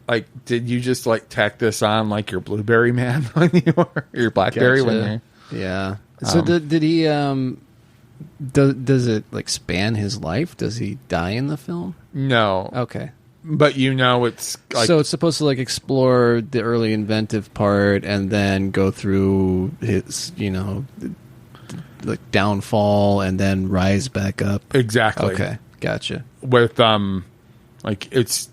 like, did you just like tack this on like your Blueberry Man when you were your Blackberry when you? Yeah. So did he? Does it like span his life? Does he die in the film? No. Okay. But it's like, so it's supposed to like explore the early inventive part and then go through his, like downfall and then rise back up. Exactly. Okay, gotcha. With like it's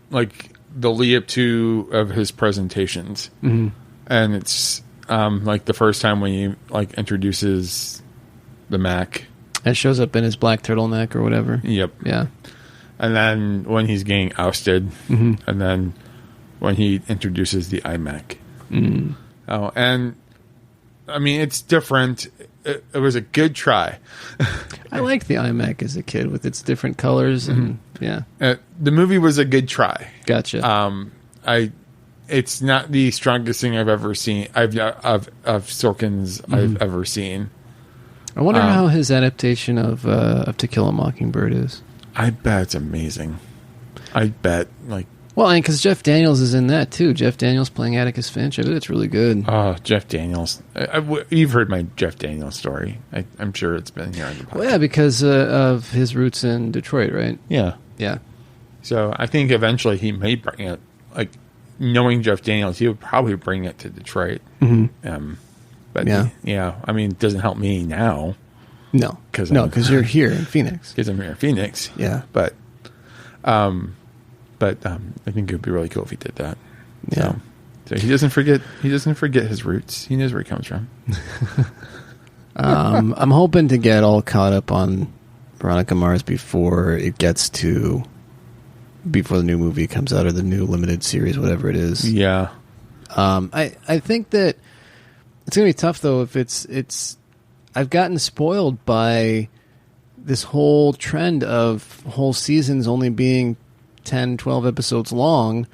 like the lead up to of his presentations, Mm-hmm. and it's like the first time when he like introduces the Mac. It shows up in his black turtleneck or whatever. Yep. Yeah. And then when he's getting ousted, Mm-hmm. and then when he introduces the iMac. Mm. Oh, and I mean, it's different. It was a good try. I liked the iMac as a kid with its different colors and yeah. The movie was a good try. Gotcha. It's not the strongest thing I've ever seen. Of Sorkin's I've ever seen. I wonder how his adaptation of To Kill a Mockingbird is. I bet it's amazing. I bet, like... Well, and because Jeff Daniels is in that, too. Jeff Daniels playing Atticus Finch. I bet it's really good. Oh, Jeff Daniels. You've heard my Jeff Daniels story. I'm sure it's been here on the podcast. Well, yeah, because of his roots in Detroit, right? Yeah. Yeah. So I think eventually he may bring it, like, knowing Jeff Daniels, he would probably bring it to Detroit. Mm-hmm. But, yeah, I mean, it doesn't help me now. No, because you're here in Phoenix. Because I'm here in Phoenix. Yeah, but I think it would be really cool if he did that. Yeah. So he doesn't forget. He doesn't forget his roots. He knows where he comes from. I'm hoping to get all caught up on Veronica Mars before the new movie comes out or the new limited series, whatever it is. Yeah. I think that it's gonna be tough though if it's. I've gotten spoiled by this whole trend of whole seasons only being 10, 12 episodes long,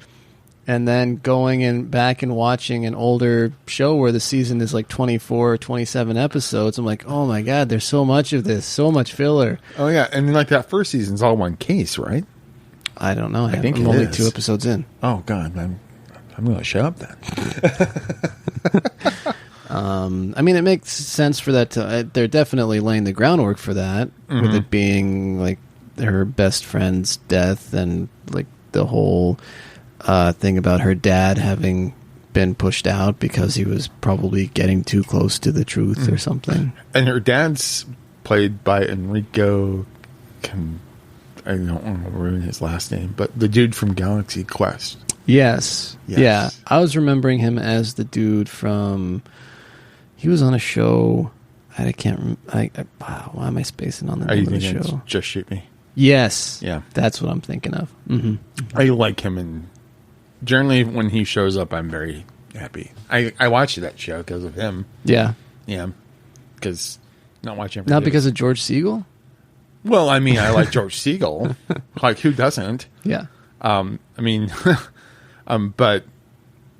and then going back and watching an older show where the season is like 24 or 27 episodes. I'm like, oh my God, there's so much of this, so much filler. Oh, yeah. And like that first season's all one case, right? I don't know. I think I'm only 2 episodes in. Oh, God. I'm going to shut up then. I mean, it makes sense for that they're definitely laying the groundwork for that, with it being like her best friend's death and like the whole thing about her dad having been pushed out because he was probably getting too close to the truth or something. And her dad's played by Enrico. I don't want to ruin his last name, but the dude from Galaxy Quest. Yes. Yeah. I was remembering him as the dude from... He was on a show. I can't. Wow, why am I spacing on the name of the show? Just Shoot Me. Yes. Yeah, that's what I'm thinking of. Mm-hmm. I like him, and generally when he shows up, I'm very happy. I watch that show because of him. Yeah. Yeah. Because not watching not because of George Segal. Well, I mean, I like George Segal. Like, who doesn't? Yeah. I mean, but.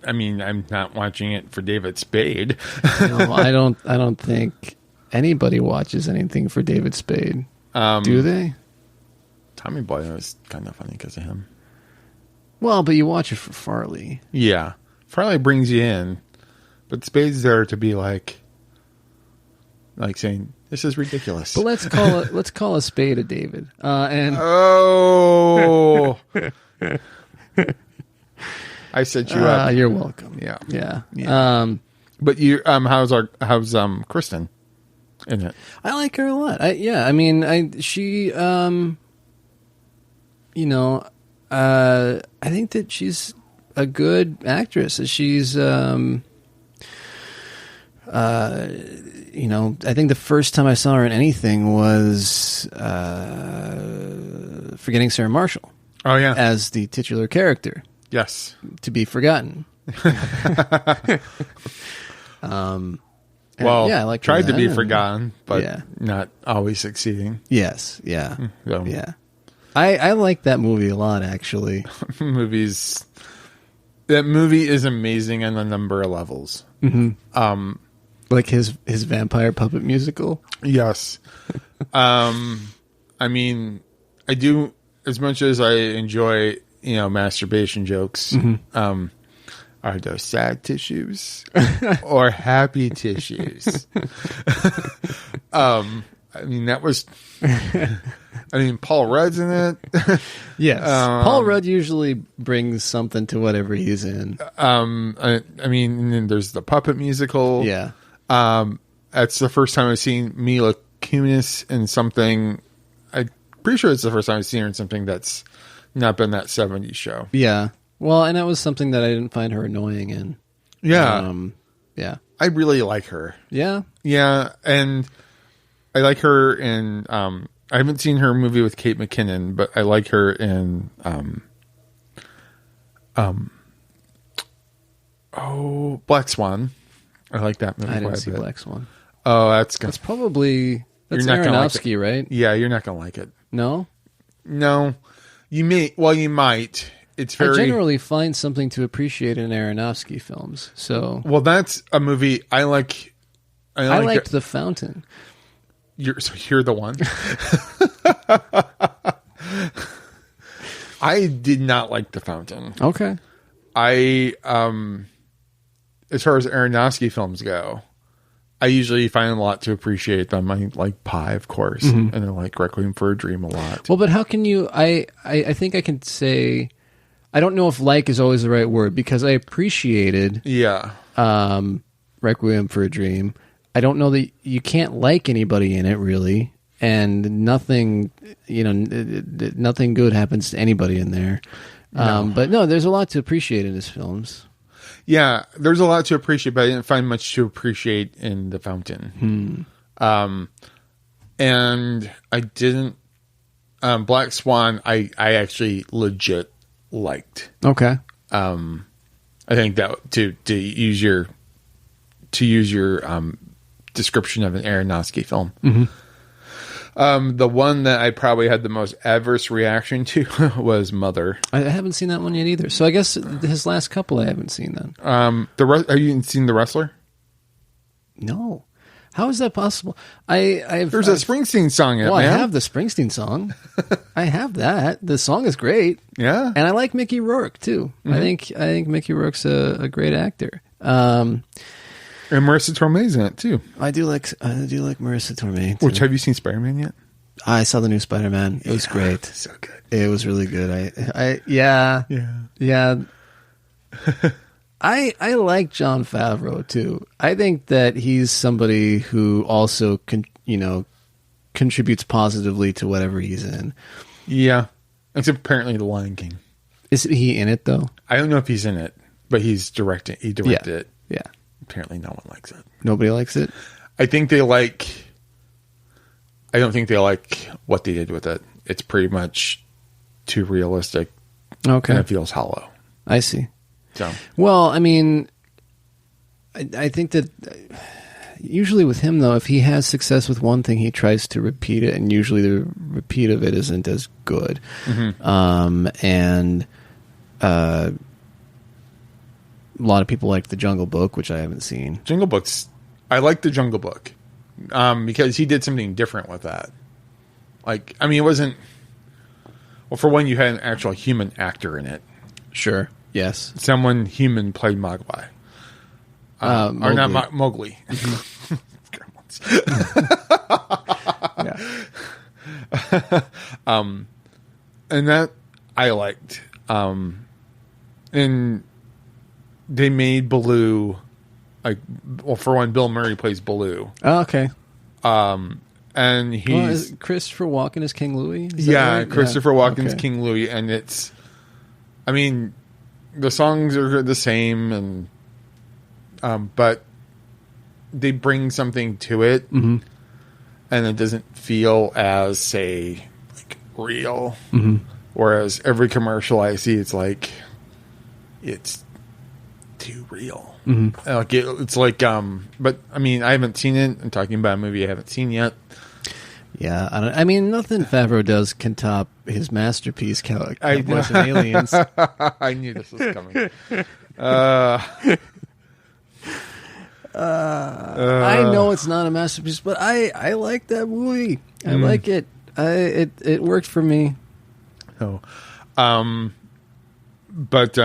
I mean, I'm not watching it for David Spade. No, I don't think anybody watches anything for David Spade. Do they? Tommy Boy was kind of funny because of him. Well, but you watch it for Farley. Yeah, Farley brings you in, but Spade's there to be like saying this is ridiculous. But let's call a spade a David. And I set you up. You're welcome. Yeah. Yeah. But you, how's Kristen in it? I like her a lot. I mean, she, I think that she's a good actress. She's, I think the first time I saw her in anything was, Forgetting Sarah Marshall. Oh yeah. As the titular character. Yes. To be forgotten. Well, yeah, I like tried to be forgotten, but not always succeeding. Yes, yeah. So. Yeah. I like that movie a lot, actually. That movie is amazing on a number of levels. Mm-hmm. Like his vampire puppet musical? Yes. I mean, I do, as much as I enjoy masturbation jokes. Are those sad tissues or happy tissues? That was. Paul Rudd's in it. Yes, Paul Rudd usually brings something to whatever he's in. And then there's the puppet musical. Yeah. That's the first time I've seen Mila Kunis in something. I'm pretty sure it's the first time I've seen her in something that's not been that 70s show. Yeah. Well, and that was something that I didn't find her annoying in. Yeah. Yeah. I really like her. Yeah. Yeah. And I like her in, I haven't seen her movie with Kate McKinnon, but I like her in, Black Swan. I like that movie. I didn't see Black Swan. Oh, that's probably, that's you're not Aronofsky, like right? Yeah, you're not going to like it. No? No. You might. It's very. I generally find something to appreciate in Aronofsky films. So, well, that's a movie I like. I liked The Fountain. You're the one. I did not like The Fountain. Okay. As far as Aronofsky films go, I usually find a lot to appreciate them. I like Pi, of course, and I like Requiem for a Dream a lot. Well, but how can you? I think I can say. I don't know if like is always the right word because I appreciated Requiem for a Dream. I don't know that you can't like anybody in it really, and nothing good happens to anybody in there. No. But no, there's a lot to appreciate in his films. Yeah, there's a lot to appreciate, but I didn't find much to appreciate in The Fountain. And I didn't. Black Swan, I actually legit liked. Okay. I think that to use your description of an Aronofsky film. The one that I probably had the most adverse reaction to was Mother. I haven't seen that one yet either. So I guess his last couple I haven't seen then. Have you seen The Wrestler? No. How is that possible? There's a Springsteen song in it, man. I have the Springsteen song. I have that. The song is great. Yeah. And I like Mickey Rourke too. I think Mickey Rourke's a great actor. And Marissa Tomei's in it too. I do like Marissa Tomei too. Which, have you seen Spider-Man yet? I saw the new Spider-Man. It was great. So good. It was really good. Yeah. I like Jon Favreau too. I think that he's somebody who also contributes positively to whatever he's in. Yeah. Except apparently The Lion King. Is he in it though? I don't know if he's in it, but he directed it. Yeah. Apparently no one likes it. Nobody likes it? I don't think they like what they did with it. It's pretty much too realistic. Okay. And it feels hollow. I see. So. Well, I mean, I think that usually with him, though, if he has success with one thing, he tries to repeat it, and usually the repeat of it isn't as good. And a lot of people like The Jungle Book, which I haven't seen. Jungle Book's... I like The Jungle Book because he did something different with that. It wasn't... Well, for one, you had an actual human actor in it. Sure. Yes. Someone human played Mowgli. Or not Mowgli. And that I liked. And they made Baloo, for one, Bill Murray plays Baloo. Oh, okay. And he's... Christopher Walken is King Louie? Right? Christopher Walken's King Louie, and it's... the songs are the same, and but they bring something to it, and it doesn't feel as, say, real. Whereas every commercial I see, it's too real. It's like, but I haven't seen it. I'm talking about a movie I haven't seen yet. Yeah, nothing Favreau does can top his masterpiece, Cowboys and Aliens. I knew this was coming. I know it's not a masterpiece, but I like that movie. I like it. It worked for me. Oh, But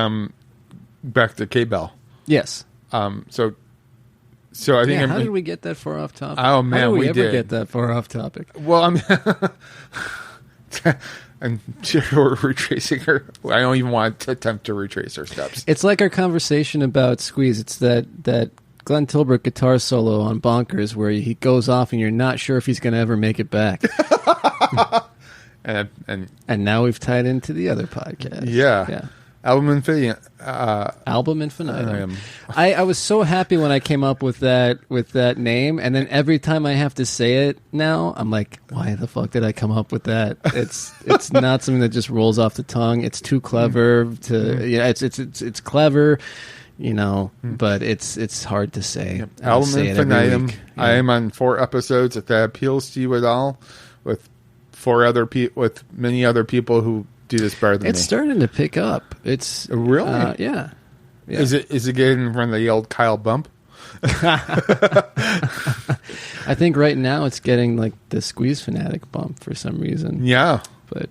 back to K-Bell. Yes. So I think how did we get that far off topic? Oh man, how did we ever did get that far off topic? Well, I mean, I'm sure we're retracing her. I don't even want to attempt to retrace her steps. It's like our conversation about Squeeze. It's that Glenn Tilbrook guitar solo on Bonkers where he goes off and you're not sure if he's going to ever make it back. and now we've tied into the other podcast. Yeah. Album Infinitum. Album Infinitum. I was so happy when I came up with that name, and then every time I have to say it now, I'm like, why the fuck did I come up with that? It's not something that just rolls off the tongue. It's too clever to it's clever, but it's hard to say. Yep. Album Infinitum. Yeah. I am on 4 episodes. If that appeals to you at all, with many other people who do this better than me. It's starting to pick up. It's really, yeah. Is it getting in front of the old Kyle bump? I think right now it's getting like the Squeeze Fanatic bump for some reason. Yeah, but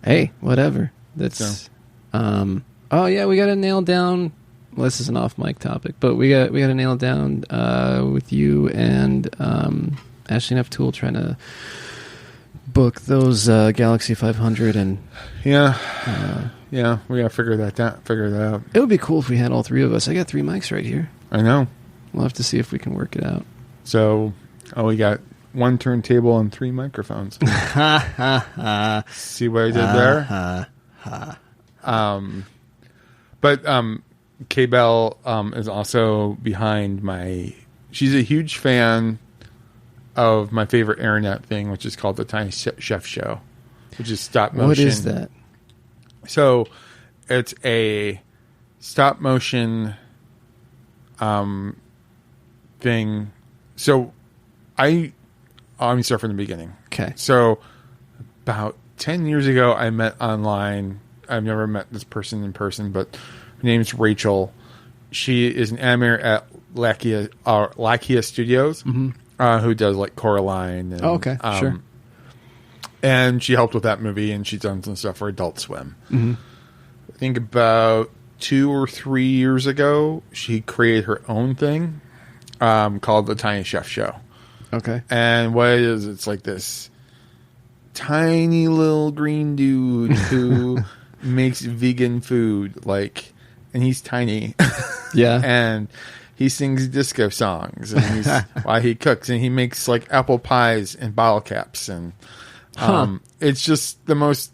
hey, whatever. That's oh yeah, we got to nail down. Well, this is an off mic topic, but we got to nail down with you and Ashley and F Tool trying to book those Galaxy 500 and we gotta figure that out. It would be cool if we had all 3 of us. I got 3 mics right here. I know. We'll have to see if we can work it out. So we got 1 turntable and 3 microphones. See what I did there? But K-Bell is also behind she's a huge fan of my favorite internet thing, which is called the Tiny Chef Show, which is stop motion. What is that? So it's a stop motion thing. So let me start from the beginning. Okay. So about 10 years ago, I met online. I've never met this person in person, but her name's Rachel. She is an animator at Lakia Studios. Mm-hmm. Who does like Coraline. And, okay, sure. And she helped with that movie, and she's done some stuff for Adult Swim. Mm-hmm. I think about 2 or 3 years ago, she created her own thing called The Tiny Chef Show. Okay. And what it is, it's like this tiny little green dude who makes vegan food, and he's tiny. Yeah. And he sings disco songs and while he cooks, and he makes like apple pies and bottle caps, and it's just the most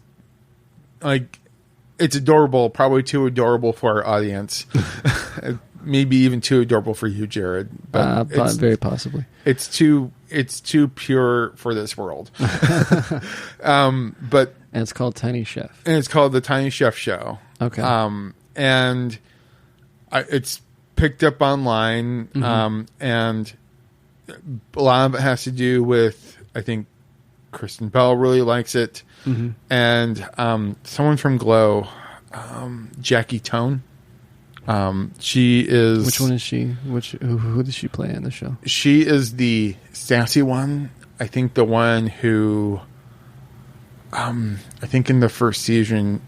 it's adorable, probably too adorable for our audience. Maybe even too adorable for you, Jared. But very possibly. It's too pure for this world. And it's called Tiny Chef. And it's called the Tiny Chef Show. Okay. And it's picked up online, mm-hmm. And a lot of it has to do with, I think Kristen Bell really likes it, mm-hmm. and someone from Glow, Jackie Tone. She is. Which one is she? Who does she play in the show? She is the sassy one. I think the one who, I think in the first season,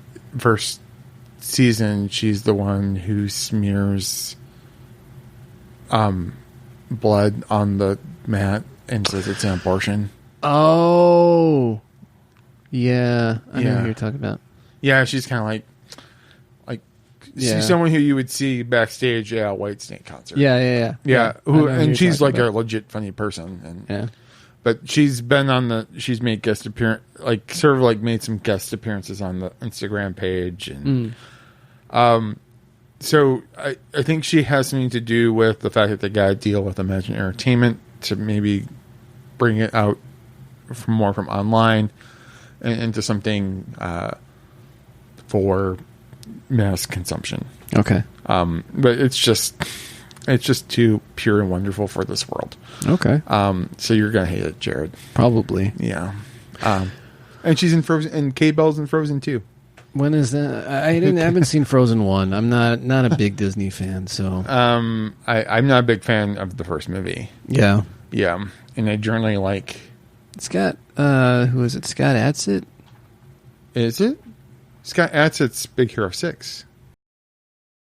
she's the one who smears blood on the mat and says it's an abortion. Oh, yeah, I know who you're talking about. Yeah, she's kind of like she's someone who you would see backstage at a Whitesnake concert. Yeah. And she's like a legit funny person. And but she's made guest appearance, made some guest appearances on the Instagram page, and so I think she has something to do with the fact that they got to deal with Imagine Entertainment to maybe bring it out more from online and into something for mass consumption. Okay. But it's just too pure and wonderful for this world. Okay. So you're gonna hate it, Jared. Probably. Yeah. And she's in Frozen, and K-Bell's in Frozen too. When is that? I haven't seen Frozen 1. I'm not a big Disney fan, so I'm not a big fan of the first movie. Yeah. Yeah. And I generally like it's got who is it? Scott Adsit? Is it? That's its Big Hero 6.